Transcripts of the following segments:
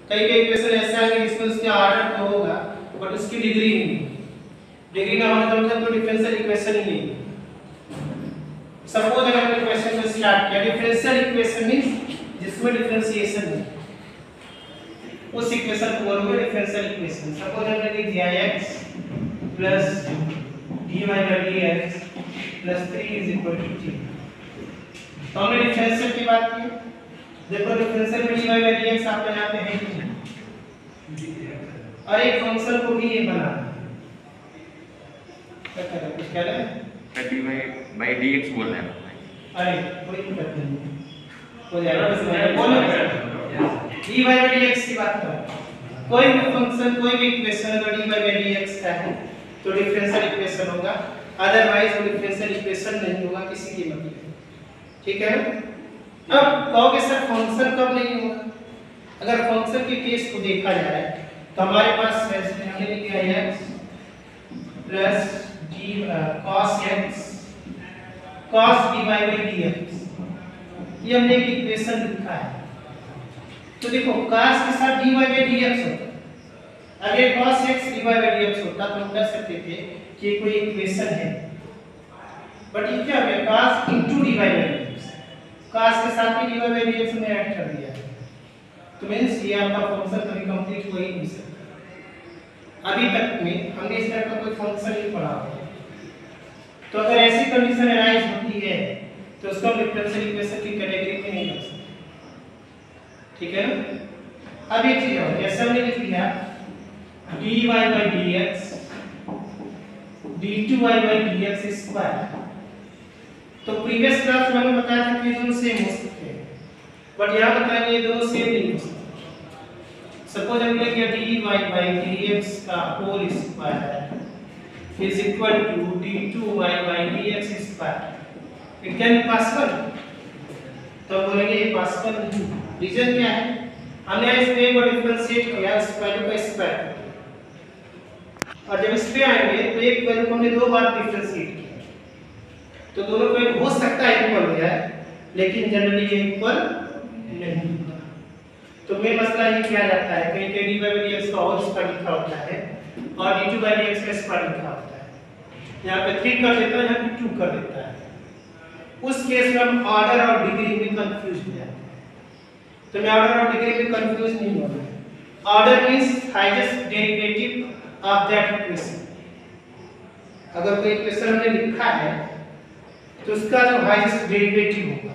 कई कई इक्वेशन ऐसा है कि जिसमें उसके ऑर्डर तो होगा बट उसकी डिग्री नहीं, डिग्री ना होने का मतलब तो डिफरेंशियल इक्वेशन ही नहीं। सपोज अगर हमने क्वेश्चन को स्टार्ट किया, डिफरेंशियल इक्वेशन मींस जिसमें डिफरेंशिएशन है, उस इक्वेशन को बोलोगे डिफरेंशियल इक्वेशन। सपोज हमने लिख दिया x plus dy by dx plus 3 is equal to 0। तो हमने डिफरेंशियल की बात की। देखो डिफरेंशियल में dy बाय dx आप बनाते हैं कि नहीं, और एक फंक्शन को भी ये बनाना क्या कर रहे हैं, कुछ कह रहे हैं dy बाय dx बोल रहे हैं। अरे कोई दिक्कत नहीं हो जाएगा, बस बोलो dy बाय dx की बात करो। कोई भी फंक्शन कोई भी इक्वेशन अगर dy बाय dx का है तो डिफरेंशियल इक्वेशन होगा, अदरवाइज वो डिफरेंशियल इक्वेशन नहीं होगा किसी की मतलब। ठीक है ना। अब कहोगे सर फंक्शन कब नहीं होगा, अगर फंक्शन के केस को देखा जाए तो हमारे पास है हमने लिखा है x plus d cos x cos dy by dx, ये हमने एक इक्वेशन लिखा है। तो देखो cos के साथ dy by dx होता, अगर cos x dy by dx होता तो हम कह सकते थे कि ये कोई इक्वेशन है, बट ये क्या है cos into dy by dx, cos के साथ ही dy by dx में ऐड कर दिया है, तो मींस ये आपका फंक्शन कभी कंप्लीट हो ही नहीं सकता। अभी तक में हमने इस तरह का कोई फंक्शन नहीं पढ़ा होगा, तो अगर ऐसी कंडीशन अराइज होती है तो उसको हम डिफरेंशियल इक्वेशन की कैटेगरी में नहीं रख सकते। ठीक है ना। अब एक चीज और, जैसे हमने लिख दिया dy by dx d2y by dx square, तो प्रीवियस क्लास में मैंने बताया था कि ये दोनों सेम हो सकते हैं, बट यहाँ बताएंगे ये दोनों सेम नहीं हो सकते। सपोज हमने किया dy by dx का whole square is equal to d2y by dx square, it can be possible. तो बोलेंगे ये पॉसिबल नहीं। रीजन क्या है, हमने इस पे को डिफरेंशिएट किया स्क्वायर का स्क्वायर, और जब इस पे आएंगे तो एक वैल्यू को हमने दो बार डिफरेंशिएट किया, तो दोनों को हो सकता है इक्वल हो जाए, लेकिन जनरली ये इक्वल नहीं होता। तो मेन मसला ये किया जाता है कहीं कहीं dy by dx का होल स्क्वायर लिखा होता है और d2 by dx का स्क्वायर लिखा होता है, यहाँ पे 3 कर देता है, यहाँ पे 2 कर देता है। उस केस में हम ऑर्डर और डिग्री में कंफ्यूज हो जाते हैं। तो मैं ऑर्डर और डिग्री में कंफ्यूज नहीं हो रहा। Order means highest derivative of that equation. अगर कोई इक्वेशन हमने लिखा है तो उसका जो हाईएस्ट डेरिवेटिव होगा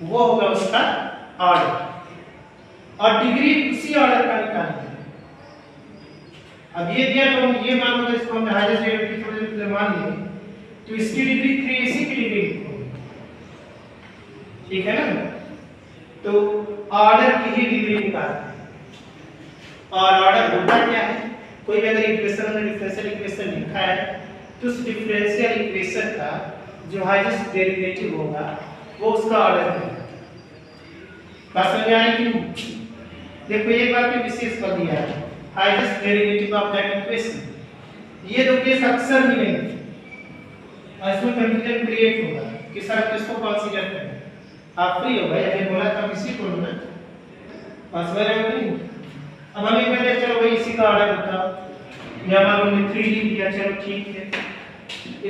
वो होगा उसका ऑर्डर, और डिग्री उसी ऑर्डर का निकालेंगे। अब ये दिया तो हम ये मान लो इसको हम हाईएस्ट डेरिवेटिव मान लें तो इसकी डिग्री 3 इसी की डिग्री होगी। ठीक है ना। तो ऑर्डर की ही डिग्री निकालते हैं, और ऑर्डर होता क्या है, कोई भी अगर इक्वेशन में डिफरेंशियल इक्वेशन लिखा है तो उस डिफरेंशियल इक्वेशन का जो हाईएस्ट डेरिवेटिव होगा वो उसका ऑर्डर है। बात समझ आई कि देखो एक बात पे विशेष कर दिया है, highest derivative of that equation. ये दो केस अक्सर मिलेंगे और इसमें कंफ्यूजन क्रिएट होगा कि सर किसको कंसीडर करें। आप फ्री हो गए, मैंने बोला था इसी को ना पासवर्ड है नहीं। अब हम ये कहते हैं चलो भाई इसी का ऑर्डर बताओ, या मान लो हमने 3 लिख दिया, चलो ठीक है,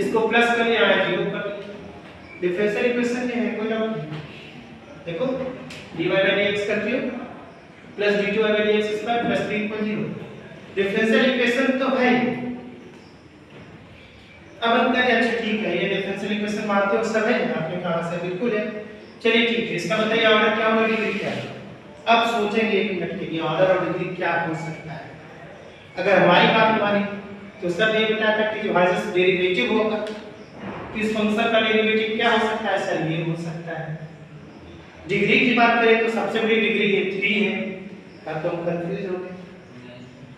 इसको प्लस करने आया 0 कर दिया, डिफरेंशियल इक्वेशन है कोई डाउट नहीं। देखो dy by dx कर दियो plus d2y by dx square plus 3 equal 0, differential equation तो है। अब हम कहते हैं अच्छा ठीक है ये डिफरेंशियल इक्वेशन मानते हो सब है, आपने कहा से बिल्कुल है, चलिए ठीक है, इसका बताइए ऑर्डर क्या होगा, डिग्री क्या है। अब सोचेंगे एक मिनट के लिए ऑर्डर और डिग्री क्या हो सकता है। अगर हमारी बात मानी तो सब ये बताया था कि जो हाईएस्ट डेरिवेटिव होगा इस फंक्शन का डेरिवेटिव क्या हो सकता है, सर ये हो सकता है। डिग्री की बात करें तो सबसे बड़ी डिग्री ये 3 है, अब तो हम कंफ्यूज हो गए।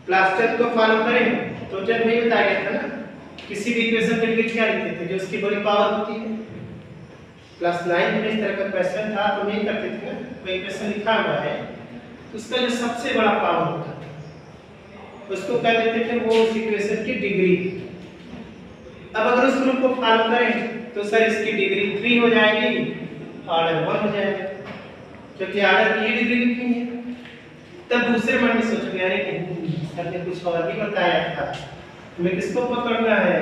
प्लास्टर को फॉलो करें तो जब नहीं बताया गया था ना, किसी भी इक्वेशन की डिग्री क्या लिखते थे, जो उसकी बड़ी पावर होती है। क्लास 9 में इस तरह का क्वेश्चन था तो नहीं करते थे ना, कोई इक्वेशन लिखा हुआ है तो उसका जो सबसे बड़ा पावर होता था उसको कह देते थे वो उस इक्वेशन की डिग्री। अब अगर उस रूल को फॉलो करें तो सर इसकी डिग्री 3 हो जाएगी, ऑर्डर 1 हो जाएगा, क्योंकि ऑर्डर की डिग्री लिखनी है। तब दूसरे मन में सोचोगे अरे नहीं सर ने कुछ और भी बताया था, हमें किसको पकड़ना है,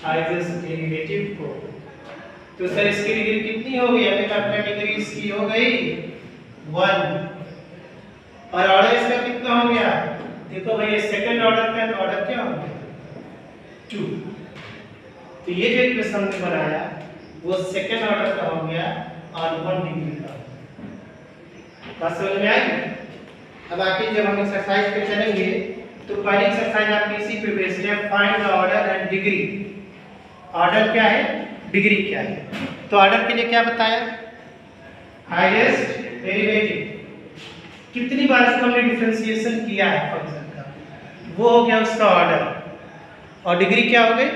आइजेंस डेरिवेटिव को। तो सर इसकी डिग्री कितनी हो गई, हमें अपना डिग्री इसकी हो गई 1 और ऑर्डर इसका कितना हो गया, देखो भाई सेकंड ऑर्डर का तो ऑर्डर क्या हो गया 2। तो ये जो इक्वेशन हमने बनाया वो सेकंड ऑर्डर का हो गया और 1 डिग्री का। बात समझ में आई? अब आगे जब हम एक्सरसाइज पे चलेंगे तो पहली एक्सरसाइज आपकी इसी पे बेस्ड है, find the order and degree. Order क्या है, डिग्री क्या है। तो ऑर्डर के लिए क्या बताया, हाईएस्ट डेरिवेटिव। कितनी बार इसको हमने डिफरेंशिएशन किया है फंक्शन का, वो हो गया उसका ऑर्डर। और डिग्री क्या हो गई,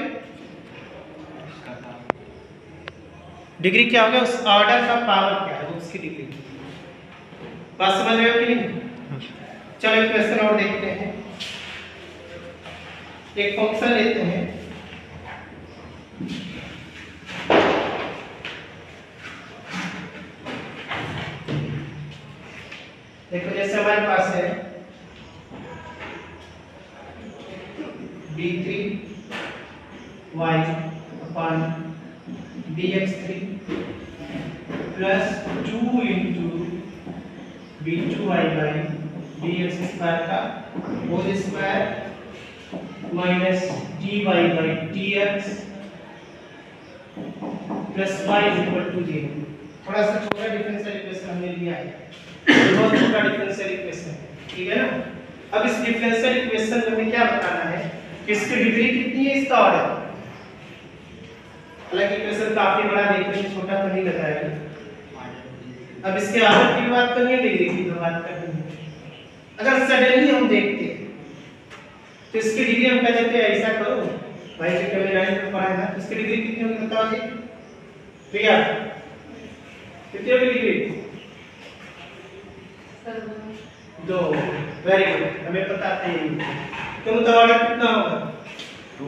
डिग्री क्या हो गया, उस ऑर्डर का पावर क्या है, उसकी डिग्री। बात समझ रहे हो कि नहीं? चलो एक क्वेश्चन और देखते हैं। एक फंक्शन लेते हैं, देखो जैसे हमारे पास है b3y upon dx3 plus 2 into b2y by dx square का whole square minus dy by dx plus y equal to 0। थोड़ा सा छोटा डिफरेंशियल इक्वेशन हमने लिया है, बहुत छोटा डिफरेंशियल इक्वेशन है, ठीक है ना। अब इस डिफरेंशियल इक्वेशन में हमें क्या बताना है कि इसकी डिग्री कितनी है, इसका ऑर्डर। हालांकि इक्वेशन काफी बड़ा, देखने में छोटा तो नहीं लग रहा है। अब इसके ऑर्डर की बात करनी है, डिग्री की बात करनी है। अगर सडनली हम देखते हैं तो इसकी डिग्री हम कह देते हैं ऐसा करो भाई जी, कभी लाइन में पढ़ा है ना, इसकी डिग्री कितनी होगी बताओ जी भैया, कितनी होगी डिग्री? 2। वेरी गुड, हमें पता था ये। तो मतलब ऑर्डर कितना होगा, 2।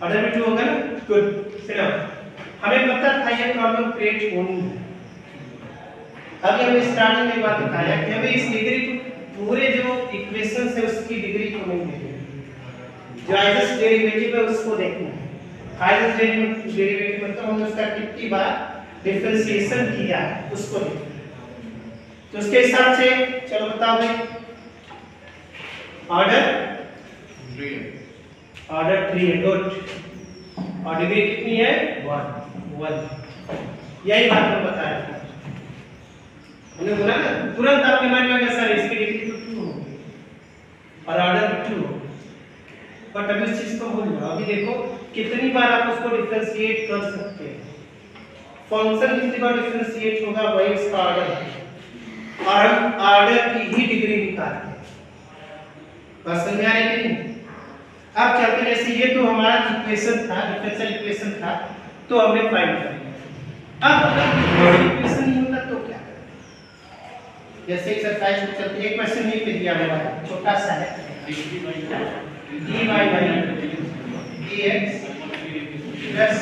ऑर्डर भी 2 होगा ना। गुड, सुनो हमें पता था ये प्रॉब्लम क्रिएट होनी है। अभी हमने स्टार्टिंग में बात बताया कि हमें इस डिग्री को पूरे जो इक्वेशन है उसकी डिग्री को नहीं देखना है, जो हाईएस्ट डेरिवेटिव है उसको देखना है। हाईएस्ट डेरिवेटिव मतलब हमने उसका कितनी बार डिफरेंशिएशन किया है उसको देखना है। तो उसके हिसाब से चलो बताओ भाई, ऑर्डर 3 है, गुड। और डिग्री कितनी है 1। यही बात हम बता रहे थे, हमने बोला ना तुरंत आपके माइंड में आ गया सर इसकी डिग्री तो 2 होगी और ऑर्डर 2 होगा। बट अभी इस चीज को भूल जाओ, अभी देखो कितनी बार आप उसको डिफरेंशिएट कर सकते हैं। फंक्शन कितनी बार डिफरेंशिएट होगा वही उसका ऑर्डर है, और हम ऑर्डर की ही डिग्री निकालते हैं। बस समझ आ रही है कि नहीं? अब चलते जैसे ये तो हमारा इक्वेशन था, डिफरेंशियल इक्वेशन था, तो हमने फाइंड कर लिया। अब अगर इक्वेशन नहीं होता तो क्या करें? जैसे एक्सरसाइज में चलते एक क्वेश्चन ये पे दिया हुआ है, छोटा सा है, dy by dx plus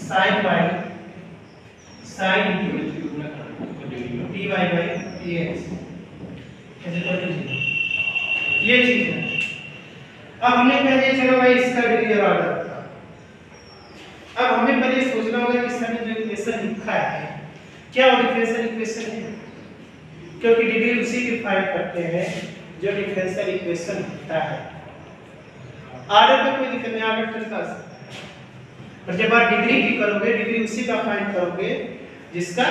sin y sin dy by dx ये चीज है। अब हमने कह दिया चलो भाई इसका डिग्री और ऑर्डर था। अब हमें पहले सोचना होगा कि इसका जो इक्वेशन लिखा है क्या वो डिफरेंशियल इक्वेशन है, क्योंकि डिग्री उसी की फाइंड करते हैं जो डिफरेंशियल इक्वेशन होता है। ऑर्डर का कोई दिक्कत नहीं, ऑर्डर तो निकाल सकते हैं, और जब आप डिग्री की करोगे डिग्री उसी का फाइंड करोगे जिसका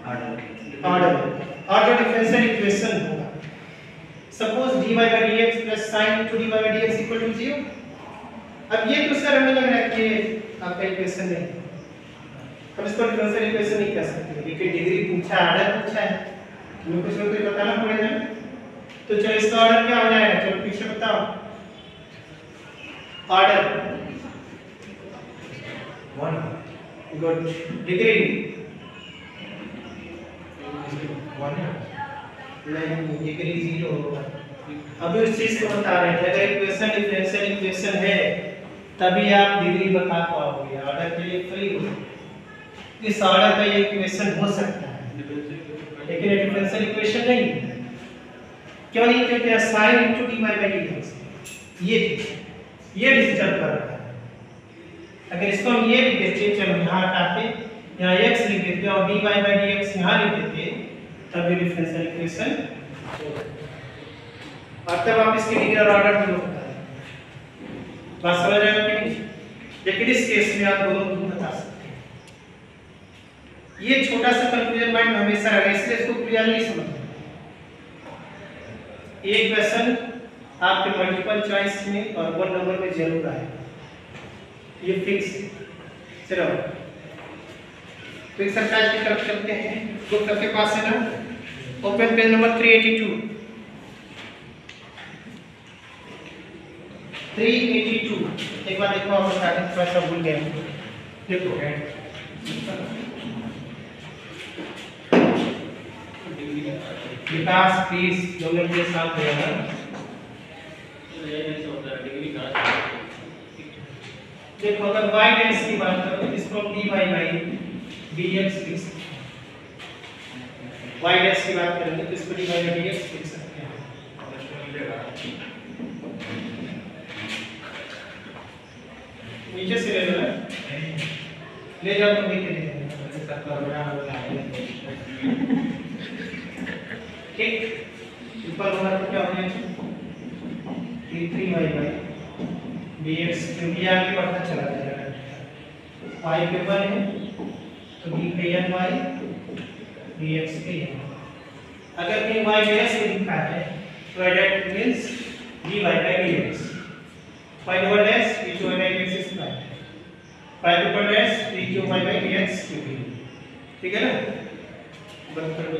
ऑर्डर और जो डिफरेंशियल इक्वेशन होगा। Suppose dy by dx plus sin 2dy by dx equal to 0। अब ये तो सर हमें लग रहा है कि आपका इक्वेशन नहीं, हम इसको डिफरेंशियल इक्वेशन नहीं कह सकते क्योंकि डिग्री पूछा, ऑर्डर पूछा है, हमें कुछ ना कुछ बताना पड़ेगा। तो चलो इसका ऑर्डर क्या हो जाएगा, चलो पीछे बताओ। Order 1, good. डिग्री 1 है नहीं, डिग्री 0 होगा। अभी उस चीज को बता रहे थे, अगर इक्वेशन डिफरेंशियल इक्वेशन है तभी आप डिग्री बता पाओगे, ऑर्डर के लिए फ्री हो। इस ऑर्डर का ये इक्वेशन हो सकता है, लेकिन ये डिफरेंशियल इक्वेशन नहीं है। क्यों नहीं? क्योंकि sin into dy by dx ये डिस्टर्ब कर रहा है। अगर इसको हम ये लिख देते, चलो यहाँ हटाते, यहाँ x लिख देते और dy by dx यहाँ लिख देते, तब ये डिफरेंशियल इक्वेशन और तब आप इसके लिनियर ऑर्डर दोनों बता दें। बात समझ रहे हो कि नहीं? लेकिन इस केस में आप दोनों नहीं बता सकते। ये छोटा सा कंफ्यूजन माइंड हमेशा रहेगा, इसलिए इसको क्लियरली समझना। एक क्वेश्चन आपके मल्टीपल चॉइस में और 1 नंबर में जरूर आएगा, ये फिक्स। चलो तो एक्सरसाइज की तरफ चलते हैं। बुक आपके पास है ना? Open page number 382। 382 एक बार देखो, आप स्टार्टिंग थोड़ा सा भूल गए। देखो विकास प्लीज जो लोग के साथ हो जाना। देखो अगर y डैश की बात करो तो इसको हम dy by dx लिख सकते हैं। y डैश की बात करेंगे तो इसको dy by dx लिख सकते हैं। नीचे से ले लो, ले जाओ तो नीचे ले ठीक। ऊपर वाला तो क्या हो जाएगा? 3y by dx, क्योंकि आगे बढ़ता चला जाएगा। y पे 1 है तो d पे n y dx पे n। अगर कहीं y डैश से लिखा है तो that means dy by dx। y double dash dy by dx is right, y double dash dy by dx, ठीक है ना? बंद कर दो।